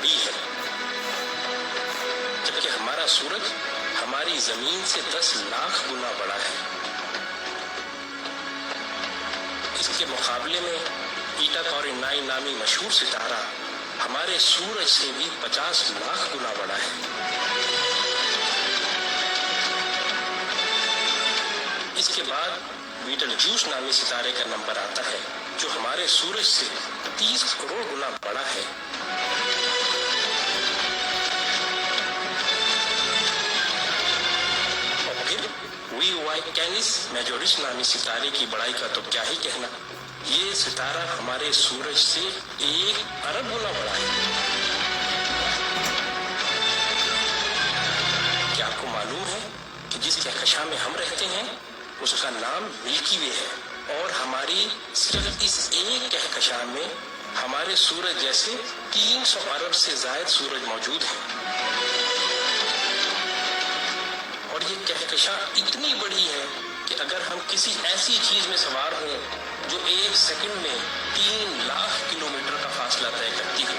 بڑی ہے، جبکہ ہمارا سورج ہماری زمین سے 10 لاکھ گنا بڑا ہے۔ اس کے مقابلے میں ایٹا کوریونائی نامی مشہور ستارہ ہمارے سورج سے بھی 50 لاکھ گنا بڑا ہے۔ اس کے بعد بیٹل جیوس نامی ستارے کا نمبر آتا ہے، جو ہمارے سورج سے 30 کروڑ گنا بڑا ہے۔ اور پھر وی وائی کینس میجورس نامی ستارے کی بڑائی کا تو کیا ہی کہنا، یہ ستارہ ہمارے سورج سے 1 ارب گنا بڑا ہے۔ کیا آپ کو معلوم ہے کہ جس کہکشاں میں ہم رہتے ہیں اس کا نام ملکی وے ہے، اور ہماری صرف اس ایک کہکشاں میں ہمارے سورج جیسے 300 ارب سے زائد سورج موجود ہیں، اور یہ کہکشاں اتنی بڑی ہے کہ اگر ہم کسی ایسی چیز میں سوار ہوں جو 1 سیکنڈ میں 3 لاکھ کلومیٹر کا فاصلہ طے کرتی ہو،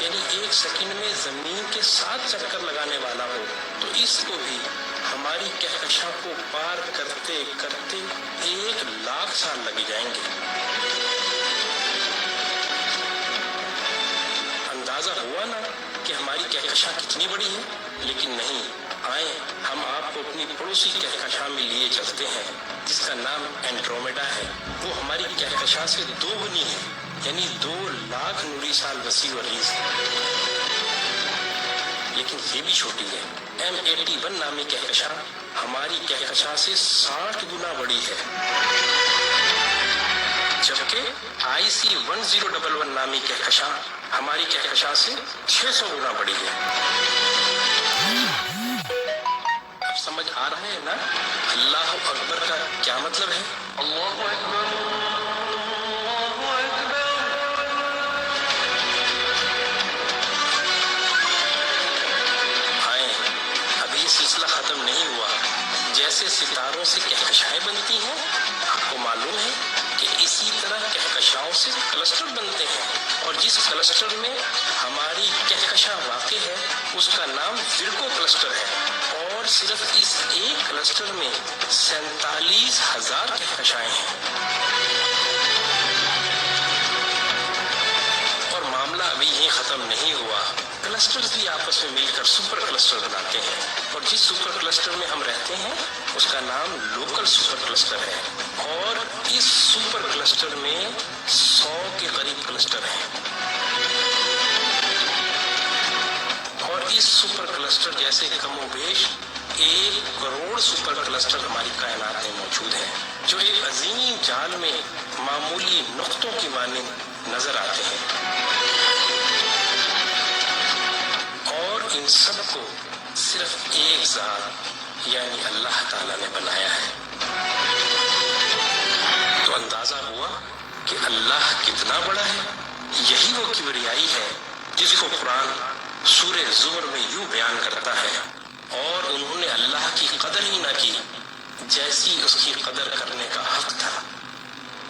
یعنی 1 سیکنڈ میں زمین کے 7 چکر لگانے والا ہو، تو اس کو بھی ہماری کہکشاں کو پار کرتے کرتے 1 لاکھ سال لگ جائیں گے۔ اندازہ ہوا نا کہ ہماری کہکشاں کتنی بڑی ہے؟ لیکن نہیں، آئیں ہم آپ کو اپنی پڑوسی کہکشاں میں لیے چلتے ہیں جس کا نام اینڈرومیڈا ہے۔ وہ ہماری کہکشاں سے 2 گنی ہے، یعنی 2 لاکھ نوری سال وسیع و عریض، لیکن یہ بھی چھوٹی ہے۔ M81 نامی کہکشاں ہماری کہکشاں سے 60 گنا بڑی ہے، جبکہ IC1011 نامی کہکشاں ہماری کہکشاں سے 600 گنا بڑی ہے۔ اب سمجھ آ رہا ہے نا اللہ اکبر کا کیا مطلب ہے؟ اللہ اکبر، اللہ اکبر۔ آئیں، ابھی یہ سلسلہ ختم نہیں ہوا۔ جیسے ستاروں سے کہکشائیں بنتی ہیں، آپ کو معلوم ہے کہ اسی طرح کہکشاؤں سے کلسٹر بنتے ہیں، اور جس کلسٹر میں ہماری کہکشاں واقع ہے اس کا نام ورگو کلسٹر ہے، اور صرف اس ایک کلسٹر میں 47,000 کہکشائیں ہیں۔ اور معاملہ ابھی یہیں ختم نہیں ہوا، کلسٹرز بھی آپس میں مل کر سپر کلسٹر بناتے ہیں، اور جس سپر کلسٹر میں ہم رہتے ہیں اس کا نام لوکل سپر کلسٹر ہے، اور اس سپر کلسٹر میں 100 کے قریب کلسٹر ہیں، اور اس سپر کلسٹر جیسے کم و بیش 1 کروڑ سپر کلسٹر ہماری کائنات میں موجود ہیں، جو ایک عظیم جال میں معمولی نقطوں کی مانند نظر آتے ہیں، اور ان سب کو صرف ایک ذات یعنی اللہ تعالیٰ نے بنایا ہے۔ تو اندازہ ہوا کہ اللہ کتنا بڑا ہے۔ یہی وہ کبریائی ہے جس کو قرآن سورہ زمر میں یوں بیان کرتا ہے، اور انہوں نے اللہ کی قدر ہی نہ کی جیسی اس کی قدر کرنے کا حق تھا۔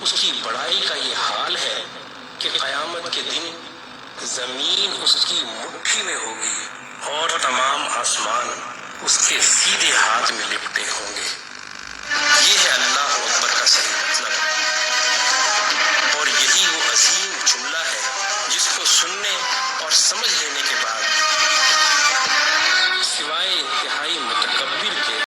اس کی بڑائی کا یہ حال ہے کہ قیامت کے دن زمین اس کی مٹھی میں ہوگی، اور تمام آسمان اس کے سیدھے ہاتھ میں لپٹے ہوں گے۔ یہ ہے اللہ اکبر کا صحیح مطلب، اور یہی وہ عظیم جملہ ہے جس کو سننے اور سمجھ لینے